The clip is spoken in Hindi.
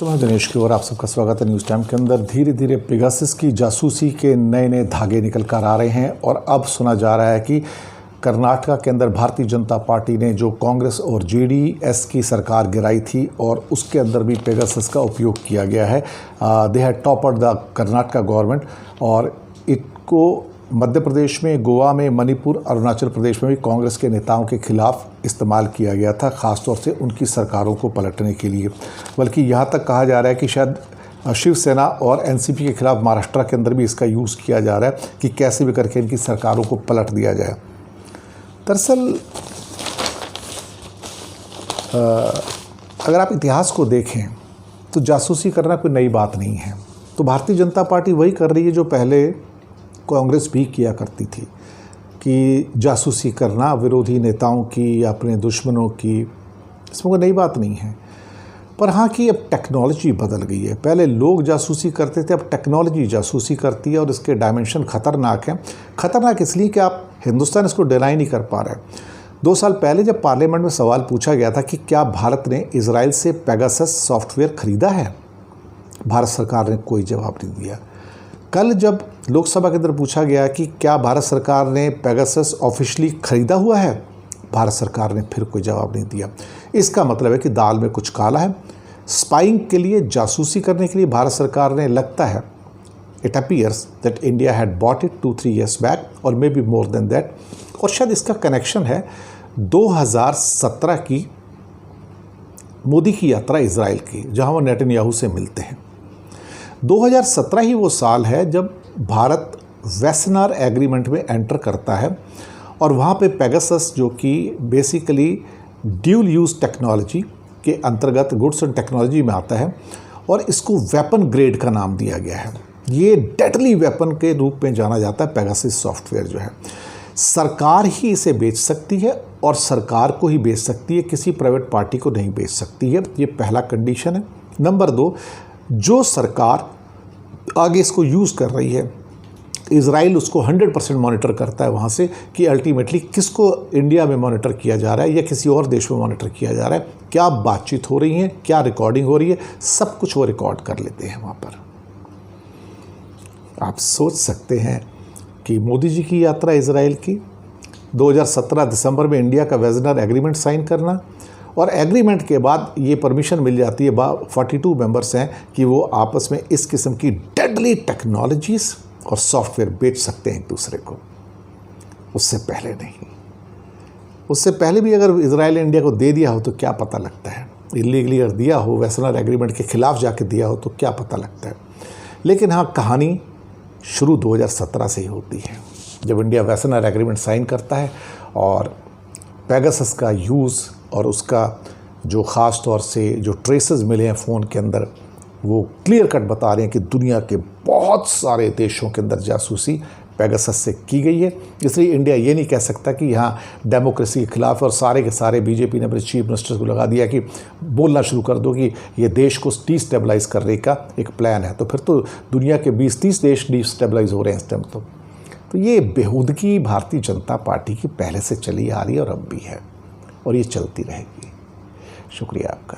मैं दिनेश की ओर आप सबका स्वागत है। न्यूज़ टाइम के अंदर धीरे धीरे पेगासस की जासूसी के नए नए धागे निकल कर आ रहे हैं और अब सुना जा रहा है कि कर्नाटका के अंदर भारतीय जनता पार्टी ने जो कांग्रेस और जेडीएस की सरकार गिराई थी और उसके अंदर भी पेगासस का उपयोग किया गया है। They had toppled the Karnataka government और इनको मध्य प्रदेश में, गोवा में, मणिपुर, अरुणाचल प्रदेश में भी कांग्रेस के नेताओं के खिलाफ इस्तेमाल किया गया था, ख़ासतौर से उनकी सरकारों को पलटने के लिए। बल्कि यहाँ तक कहा जा रहा है कि शायद शिवसेना और एनसीपी के खिलाफ महाराष्ट्र के अंदर भी इसका यूज़ किया जा रहा है कि कैसे भी करके इनकी सरकारों को पलट दिया जाए। दरअसल अगर आप इतिहास को देखें तो जासूसी करना कोई नई बात नहीं है। तो भारतीय जनता पार्टी वही कर रही है जो पहले कांग्रेस भी किया करती थी कि जासूसी करना विरोधी नेताओं की या अपने दुश्मनों की, इसमें कोई नई बात नहीं है। पर हाँ कि अब टेक्नोलॉजी बदल गई है। पहले लोग जासूसी करते थे, अब टेक्नोलॉजी जासूसी करती है और इसके डायमेंशन ख़तरनाक हैं। ख़तरनाक इसलिए कि आप हिंदुस्तान इसको डिनाई नहीं कर पा रहा है। 2 साल पहले जब पार्लियामेंट में सवाल पूछा गया था कि क्या भारत ने इजराइल से पेगासस सॉफ्टवेयर ख़रीदा है, भारत सरकार ने कोई जवाब नहीं दिया। कल जब लोकसभा के अंदर पूछा गया कि क्या भारत सरकार ने पेगासस ऑफिशियली ख़रीदा हुआ है, भारत सरकार ने फिर कोई जवाब नहीं दिया। इसका मतलब है कि दाल में कुछ काला है। स्पाइंग के लिए, जासूसी करने के लिए भारत सरकार ने, लगता है, it appears that India had bought it 2-3 years back और maybe more than that. और शायद इसका कनेक्शन है 2017 की मोदी की यात्रा इजराइल की, जहां वो नेतन्याहू से मिलते हैं। 2017 ही वो साल है जब भारत वेस्टर्न एग्रीमेंट में एंटर करता है और वहाँ पे पेगासस, जो कि बेसिकली ड्यूल यूज़ टेक्नोलॉजी के अंतर्गत गुड्स एंड टेक्नोलॉजी में आता है और इसको वेपन ग्रेड का नाम दिया गया है। ये डेडली वेपन के रूप में जाना जाता है। पेगासस सॉफ्टवेयर जो है सरकार ही इसे बेच सकती है और सरकार को ही बेच सकती है, किसी प्राइवेट पार्टी को नहीं बेच सकती है। ये पहला कंडीशन है। नंबर 2, जो सरकार आगे इसको यूज़ कर रही है, इजराइल उसको 100% मॉनिटर करता है वहाँ से कि अल्टीमेटली किसको इंडिया में मॉनिटर किया जा रहा है या किसी और देश में मॉनिटर किया जा रहा है, क्या बातचीत हो रही है, क्या रिकॉर्डिंग हो रही है, सब कुछ वो रिकॉर्ड कर लेते हैं वहाँ पर। आप सोच सकते हैं कि मोदी जी की यात्रा इजराइल की, 2017 दिसंबर में इंडिया का वेस्टर्न एग्रीमेंट साइन करना और एग्रीमेंट के बाद ये परमिशन मिल जाती है, 42 मेंबर्स हैं, कि वो आपस में इस किस्म की डेडली टेक्नोलॉजीज़ और सॉफ्टवेयर बेच सकते हैं एक दूसरे को। उससे पहले नहीं। उससे पहले भी अगर इजराइल इंडिया को दे दिया हो तो क्या पता लगता है, इलीगली अगर दिया हो, वेस्टर्न एग्रीमेंट के खिलाफ जाके दिया हो तो क्या पता लगता है। लेकिन हाँ, कहानी शुरू 2017 से ही होती है, जब इंडिया वेस्टर्न एग्रीमेंट साइन करता है और पेगासस का यूज़ और उसका जो ख़ास तौर से जो ट्रेसेस मिले हैं फ़ोन के अंदर, वो क्लियर कट बता रहे हैं कि दुनिया के बहुत सारे देशों के अंदर जासूसी पेगासस से की गई है। इसलिए इंडिया ये नहीं कह सकता कि यहाँ डेमोक्रेसी के खिलाफ और सारे के सारे बीजेपी ने अपने चीफ मिनिस्टर को लगा दिया कि बोलना शुरू कर दो कि ये देश को डिस्टेबलाइज़ करने का एक प्लान है। तो फिर तो दुनिया के 20-30 देश डिस्टेबलाइज़ हो रहे हैं इस टाइम। तो ये बेहूदगी भारतीय जनता पार्टी की पहले से चली आ रही है और अब भी है और ये चलती रहेगी। शुक्रिया आपका।